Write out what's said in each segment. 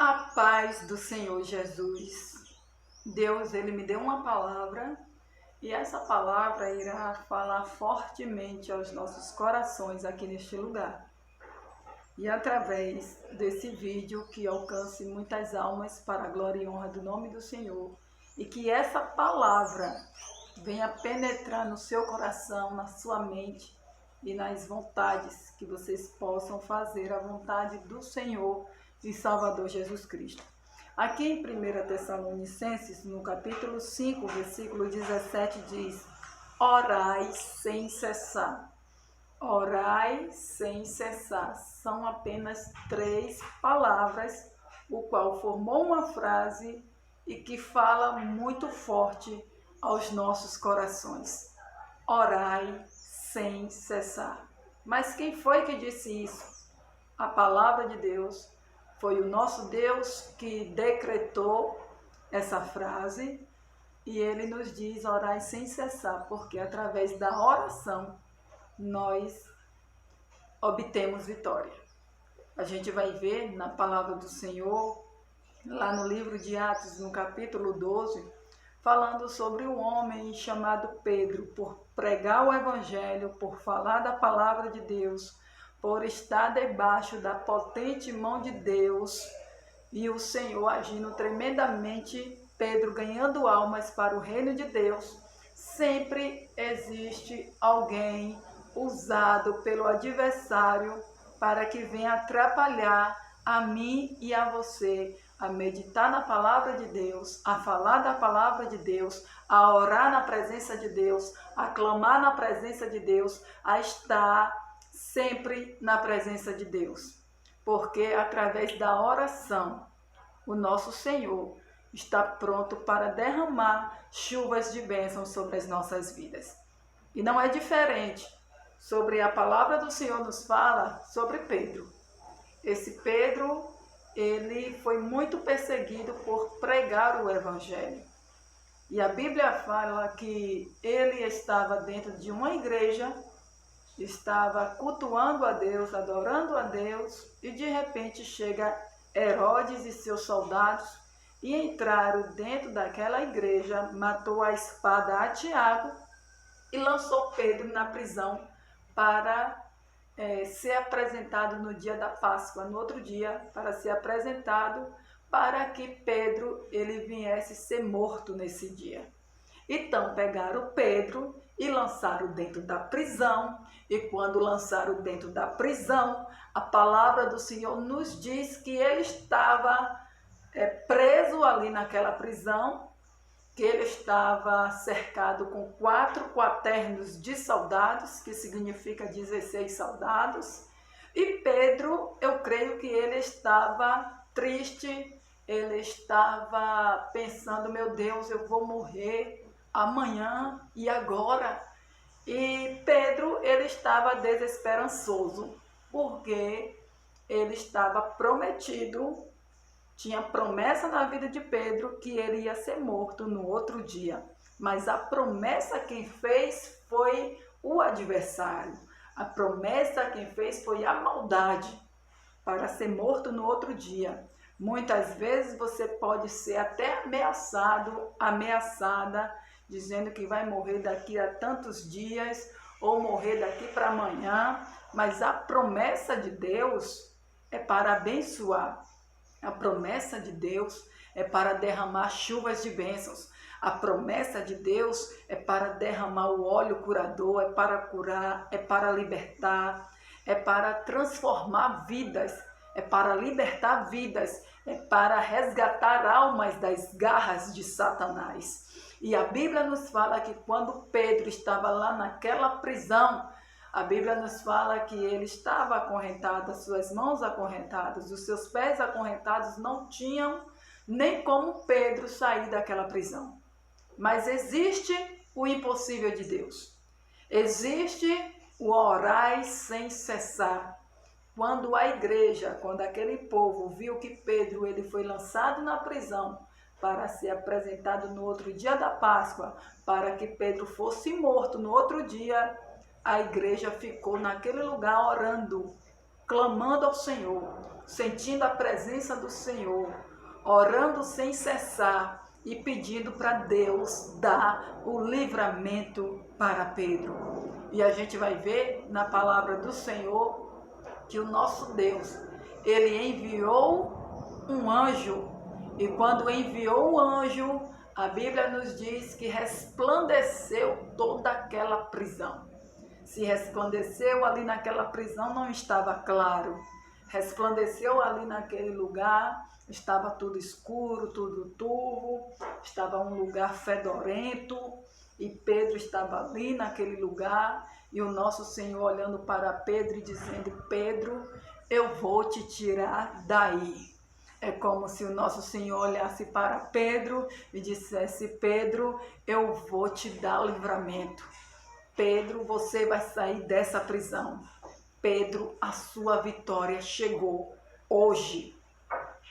A paz do Senhor Jesus. Deus, Ele me deu uma palavra e essa palavra irá falar fortemente aos nossos corações aqui neste lugar. E através desse vídeo que alcance muitas almas para a glória e honra do nome do Senhor. E que essa palavra venha penetrar no seu coração, na sua mente e nas vontades que vocês possam fazer a vontade do Senhor e Salvador Jesus Cristo. Aqui em 1 Tessalonicenses, no capítulo 5, versículo 17, diz: orai sem cessar. Orai sem cessar. São apenas 3 palavras, o qual formou uma frase e que fala muito forte aos nossos corações. Orai sem cessar. Mas quem foi que disse isso? A palavra de Deus. Foi o nosso Deus que decretou essa frase e Ele nos diz orai sem cessar, porque através da oração nós obtemos vitória. A gente vai ver na palavra do Senhor, lá no livro de Atos, no capítulo 12, falando sobre um homem chamado Pedro, por pregar o Evangelho, por falar da palavra de Deus, por estar debaixo da potente mão de Deus e o Senhor agindo tremendamente, Pedro ganhando almas para o reino de Deus. Sempre existe alguém usado pelo adversário para que venha atrapalhar a mim e a você a meditar na palavra de Deus, a falar da palavra de Deus, a orar na presença de Deus, a clamar na presença de Deus, a estar sempre na presença de Deus. Porque através da oração, o nosso Senhor está pronto para derramar chuvas de bênçãos sobre as nossas vidas. E não é diferente. Sobre a palavra do Senhor nos fala sobre Pedro. Esse Pedro, ele foi muito perseguido por pregar o Evangelho. E a Bíblia fala que ele estava dentro de uma igreja, estava cultuando a Deus, adorando a Deus, e de repente chega Herodes e seus soldados e entraram dentro daquela igreja, matou a espada a Tiago e lançou Pedro na prisão para ser apresentado no dia da Páscoa, no outro dia, para ser apresentado para que Pedro ele viesse ser morto nesse dia. Então pegaram Pedro e lançaram dentro da prisão, e quando lançaram dentro da prisão, a palavra do Senhor nos diz que ele estava preso ali naquela prisão, que ele estava cercado com 4 quaternos de soldados, que significa 16 soldados, e Pedro, eu creio que ele estava triste, ele estava pensando, meu Deus, eu vou morrer amanhã e agora. E Pedro, ele estava desesperançoso, porque ele estava prometido, tinha promessa na vida de Pedro que ele ia ser morto no outro dia. Mas a promessa quem fez foi o adversário. A promessa quem fez foi a maldade para ser morto no outro dia. Muitas vezes você pode ser até ameaçado, ameaçada, dizendo que vai morrer daqui a tantos dias ou morrer daqui para amanhã, mas a promessa de Deus é para abençoar. A promessa de Deus é para derramar chuvas de bênçãos. A promessa de Deus é para derramar o óleo curador, é para curar, é para libertar, é para transformar vidas, é para libertar vidas, é para resgatar almas das garras de Satanás. E a Bíblia nos fala que quando Pedro estava lá naquela prisão, a Bíblia nos fala que ele estava acorrentado, as suas mãos acorrentadas, os seus pés acorrentados, não tinham nem como Pedro sair daquela prisão. Mas existe o impossível de Deus. Existe o orar sem cessar. Quando a igreja, quando aquele povo viu que Pedro ele foi lançado na prisão, para ser apresentado no outro dia da Páscoa, para que Pedro fosse morto no outro dia, a igreja ficou naquele lugar orando, clamando ao Senhor. sentindo a presença do Senhor, orando sem cessar e pedindo para Deus dar o livramento para Pedro. E a gente vai ver na palavra do Senhor que o nosso Deus, ele enviou um anjo, e quando enviou o anjo, a Bíblia nos diz que resplandeceu toda aquela prisão. Se resplandeceu ali naquela prisão, não estava claro. Resplandeceu ali naquele lugar, estava tudo escuro, tudo turvo, estava um lugar fedorento, e Pedro estava ali naquele lugar, e o nosso Senhor olhando para Pedro e dizendo: Pedro, eu vou te tirar daí. É como se o nosso Senhor olhasse para Pedro e dissesse: Pedro, eu vou te dar livramento. Pedro, você vai sair dessa prisão. Pedro, a sua vitória chegou hoje.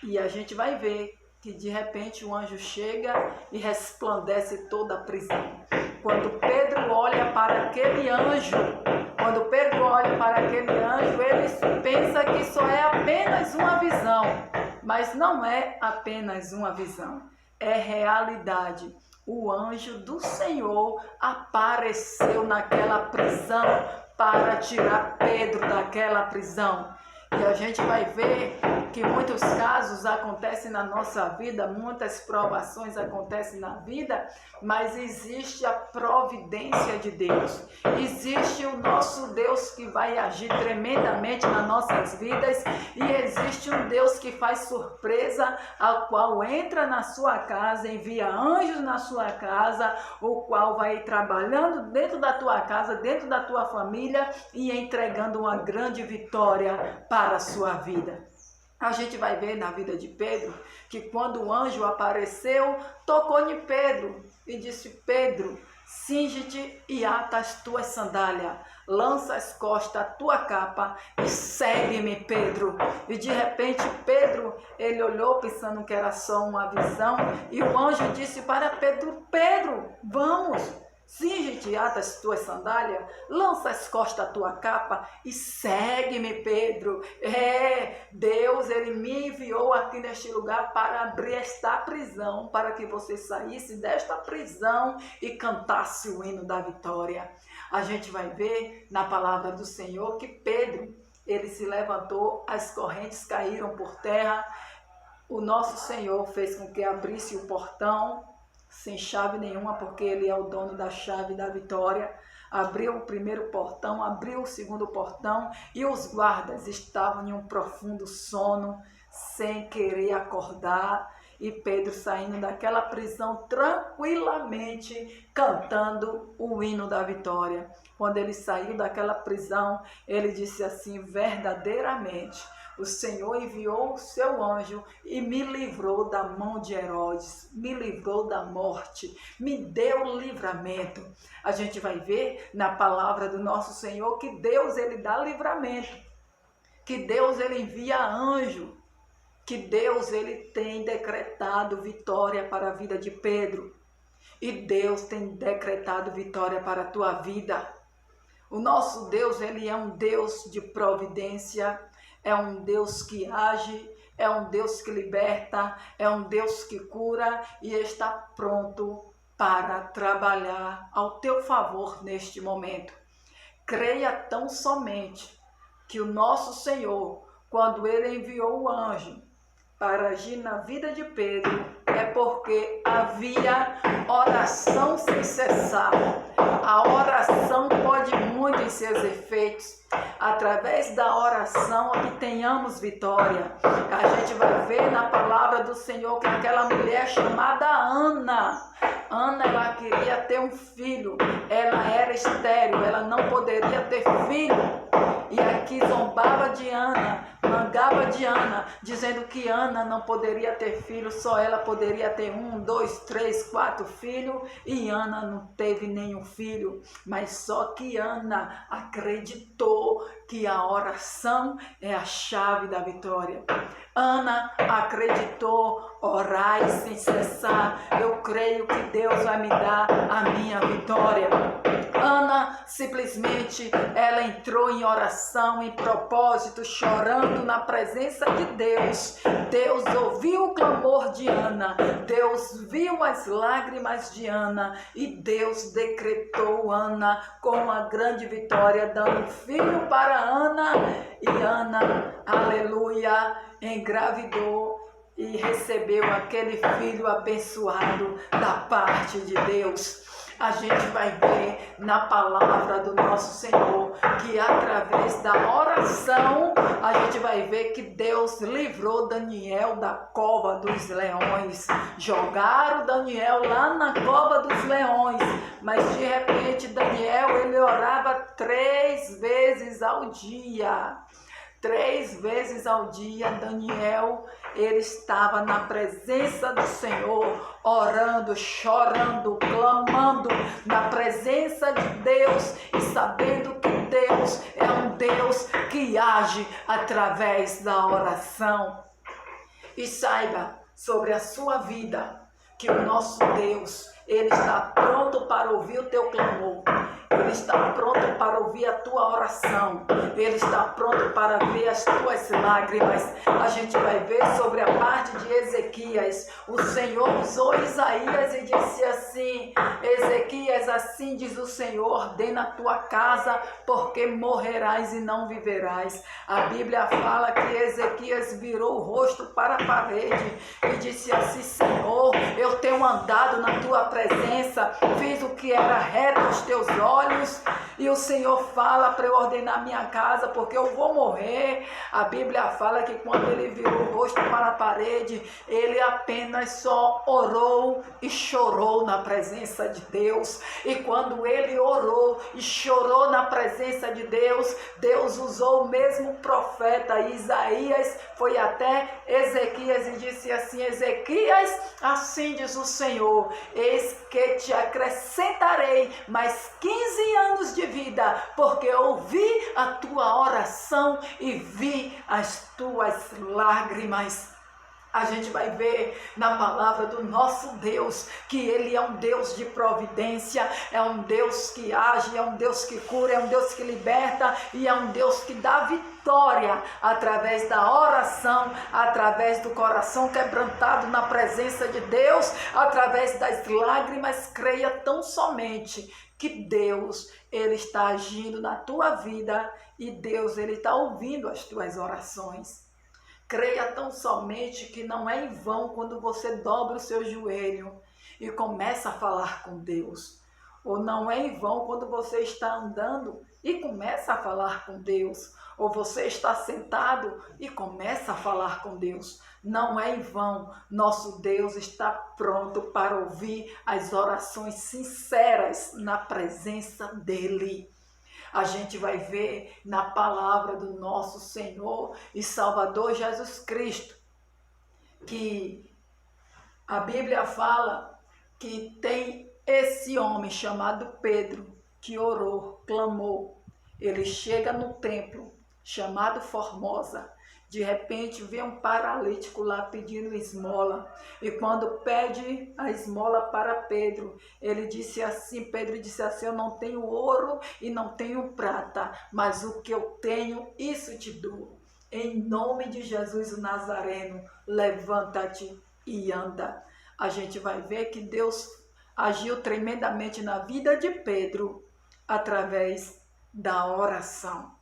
E a gente vai ver que de repente o anjo chega e resplandece toda a prisão. Quando Pedro olha para aquele anjo, ele pensa que só é apenas uma visão. Mas não é apenas uma visão, é realidade. O anjo do Senhor apareceu naquela prisão para tirar Pedro daquela prisão. E a gente vai ver que muitos casos acontecem na nossa vida, muitas provações acontecem na vida, mas existe a providência de Deus. Existe o nosso Deus que vai agir tremendamente nas nossas vidas, e existe um Deus que faz surpresa, ao qual entra na sua casa, envia anjos na sua casa, o qual vai trabalhando dentro da tua casa, dentro da tua família e entregando uma grande vitória para a sua vida. A gente vai ver na vida de Pedro que quando o anjo apareceu, tocou em Pedro e disse: Pedro, cinge-te e ata as tuas sandálias, lança as costas a tua capa e segue-me, Pedro. E de repente Pedro, ele olhou pensando que era só uma visão, e o anjo disse para Pedro: Pedro, vamos, cinge-te, ata as tuas sandálias, lança as costas a tua capa e segue-me, Pedro. Deus, ele me enviou aqui neste lugar para abrir esta prisão, para que você saísse desta prisão e cantasse o hino da vitória. A gente vai ver na palavra do Senhor que Pedro, ele se levantou, as correntes caíram por terra, o nosso Senhor fez com que abrisse o portão, sem chave nenhuma, porque ele é o dono da chave da vitória. Abriu o primeiro portão, abriu o segundo portão, e os guardas estavam em um profundo sono, sem querer acordar, e Pedro saindo daquela prisão tranquilamente, cantando o hino da vitória. Quando ele saiu daquela prisão, ele disse assim: verdadeiramente, o Senhor enviou o seu anjo e me livrou da mão de Herodes, me livrou da morte, me deu livramento. A gente vai ver na palavra do nosso Senhor que Deus, ele dá livramento, que Deus, ele envia anjo, que Deus, ele tem decretado vitória para a vida de Pedro, e Deus tem decretado vitória para a tua vida. O nosso Deus, ele é um Deus de providência, é um Deus que age, é um Deus que liberta, é um Deus que cura e está pronto para trabalhar ao teu favor neste momento. Creia tão somente que o nosso Senhor, quando ele enviou o anjo para agir na vida de Pedro, é porque havia oração sem cessar. A oração pode muito em seus efeitos. Através da oração obtenhamos vitória. A gente vai ver na palavra do Senhor que aquela mulher chamada Ana, ela queria ter um filho, ela era estéril, ela não poderia ter filho. E aqui zombava de Ana, mangava de Ana, dizendo que Ana não poderia ter filho, só ela poderia ter 1, 2, 3, 4 filhos, e Ana não teve nenhum filho. Mas só que Ana acreditou que a oração é a chave da vitória. Ana acreditou: orai sem cessar, eu creio que Deus vai me dar a minha vitória. Ana simplesmente ela entrou em oração, em propósito, chorando na presença de Deus. Deus ouviu o clamor de Ana, Deus viu as lágrimas de Ana e Deus decretou Ana com uma grande vitória, dando filho para Ana, e Ana, aleluia, engravidou e recebeu aquele filho abençoado da parte de Deus. A gente vai ver na palavra do nosso Senhor que através da oração a gente vai ver que Deus livrou Daniel da cova dos leões. Jogaram Daniel lá na cova dos leões, mas de repente Daniel ele orava 3 vezes ao dia. 3 vezes ao dia, Daniel, ele estava na presença do Senhor, orando, chorando, clamando na presença de Deus e sabendo que Deus é um Deus que age através da oração. E saiba sobre a sua vida que o nosso Deus, ele está pronto para ouvir o teu clamor. Ele está pronto para ouvir a tua oração. Ele está pronto para ver as tuas lágrimas. A gente vai ver sobre a parte de Ezequias. O Senhor usou Isaías e disse assim: Ezequias, assim diz o Senhor, ordena a tua casa, porque morrerás e não viverás. A Bíblia fala que Ezequias virou o rosto para a parede e disse assim: Senhor, eu tenho andado na tua presença, fiz o que era reto aos teus olhos, e o Senhor fala para eu ordenar minha casa, porque eu vou morrer. A Bíblia fala que quando ele virou o rosto para a parede, ele apenas só orou e chorou na presença de Deus. E quando ele orou e chorou na presença de Deus, Deus usou o mesmo profeta Isaías, foi até Ezequias e disse assim: Ezequias, assim diz o Senhor, eis que te acrescentarei mais 15 anos de vida, porque ouvi a tua oração e vi as tuas lágrimas. A gente vai ver na palavra do nosso Deus que Ele é um Deus de providência, é um Deus que age, é um Deus que cura, é um Deus que liberta e é um Deus que dá vitória através da oração, através do coração quebrantado na presença de Deus, através das lágrimas. Creia tão somente que Deus, Ele está agindo na tua vida e Deus, Ele está ouvindo as tuas orações. Creia tão somente que não é em vão quando você dobra o seu joelho e começa a falar com Deus. Ou não é em vão quando você está andando e começa a falar com Deus. Ou você está sentado e começa a falar com Deus. Não é em vão. Nosso Deus está pronto para ouvir as orações sinceras na presença dEle. A gente vai ver na palavra do nosso Senhor e Salvador Jesus Cristo, que a Bíblia fala que tem esse homem chamado Pedro, que orou, clamou. Ele chega no templo chamado Formosa. De repente vem um paralítico lá pedindo esmola. E quando pede a esmola para Pedro, Pedro disse assim: eu não tenho ouro e não tenho prata, mas o que eu tenho, isso te dou. Em nome de Jesus o Nazareno, levanta-te e anda. A gente vai ver que Deus agiu tremendamente na vida de Pedro através da oração.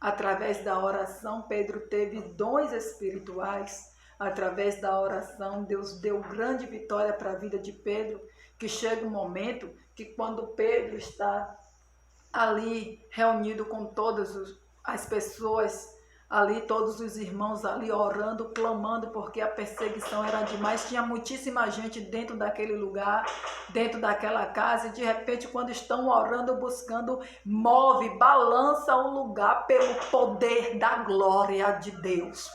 Através da oração, Pedro teve dons espirituais. Através da oração, Deus deu grande vitória para a vida de Pedro, que chega um momento que quando Pedro está ali reunido com todas as pessoas, ali todos os irmãos ali orando, clamando, porque a perseguição era demais, tinha muitíssima gente dentro daquele lugar, dentro daquela casa, e de repente quando estão orando, buscando, move, balança o lugar pelo poder da glória de Deus.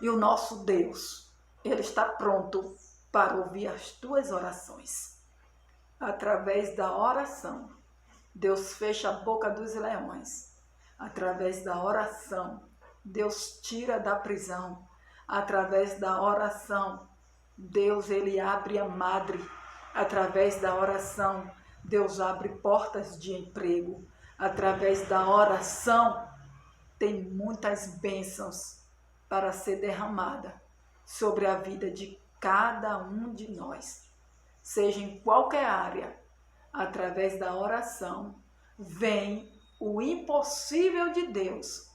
E o nosso Deus, Ele está pronto para ouvir as tuas orações. Através da oração, Deus fecha a boca dos leões. Através da oração, Deus tira da prisão. Através da oração, Deus, Ele abre a madre. Através da oração, Deus abre portas de emprego. Através da oração, tem muitas bênçãos para ser derramada sobre a vida de cada um de nós. Seja em qualquer área, através da oração, vem o impossível de Deus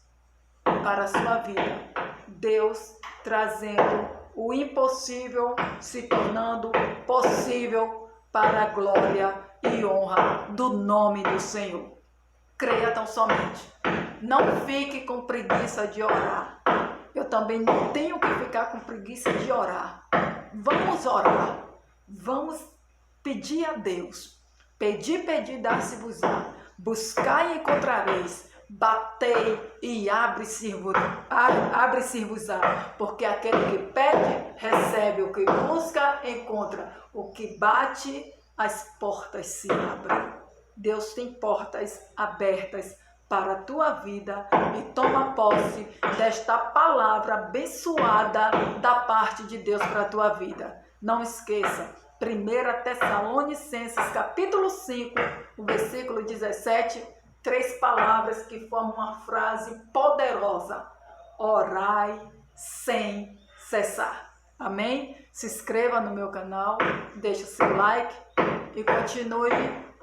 para a sua vida. Deus trazendo o impossível, se tornando possível para a glória e honra do nome do Senhor. Creia tão somente. Não fique com preguiça de orar. Eu também não tenho que ficar com preguiça de orar. Vamos orar. Vamos pedir a Deus. Pedir, dar-se-vos-á. Buscai e encontrareis. Batei e abre-se-vos-á. Porque aquele que pede, recebe. O que busca, encontra. O que bate, as portas se abrem. Deus tem portas abertas para a tua vida e toma posse desta palavra abençoada da parte de Deus para a tua vida. Não esqueça, 1 Tessalonicenses capítulo 5, o versículo 17, 3 palavras que formam uma frase poderosa: orai sem cessar. Amém? Se inscreva no meu canal, deixe o seu like e continue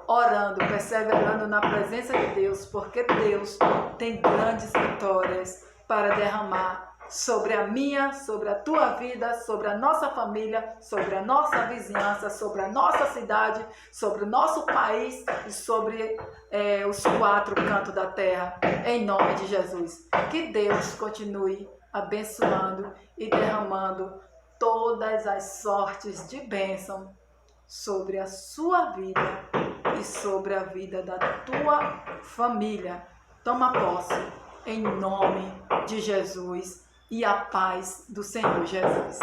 orando, perseverando na presença de Deus, porque Deus tem grandes vitórias para derramar sobre a minha, sobre a tua vida, sobre a nossa família, sobre a nossa vizinhança, sobre a nossa cidade, sobre o nosso país e sobre os 4 cantos da terra, em nome de Jesus. Que Deus continue abençoando e derramando todas as sortes de bênção sobre a sua vida e sobre a vida da tua família. Toma posse em nome de Jesus e a paz do Senhor Jesus.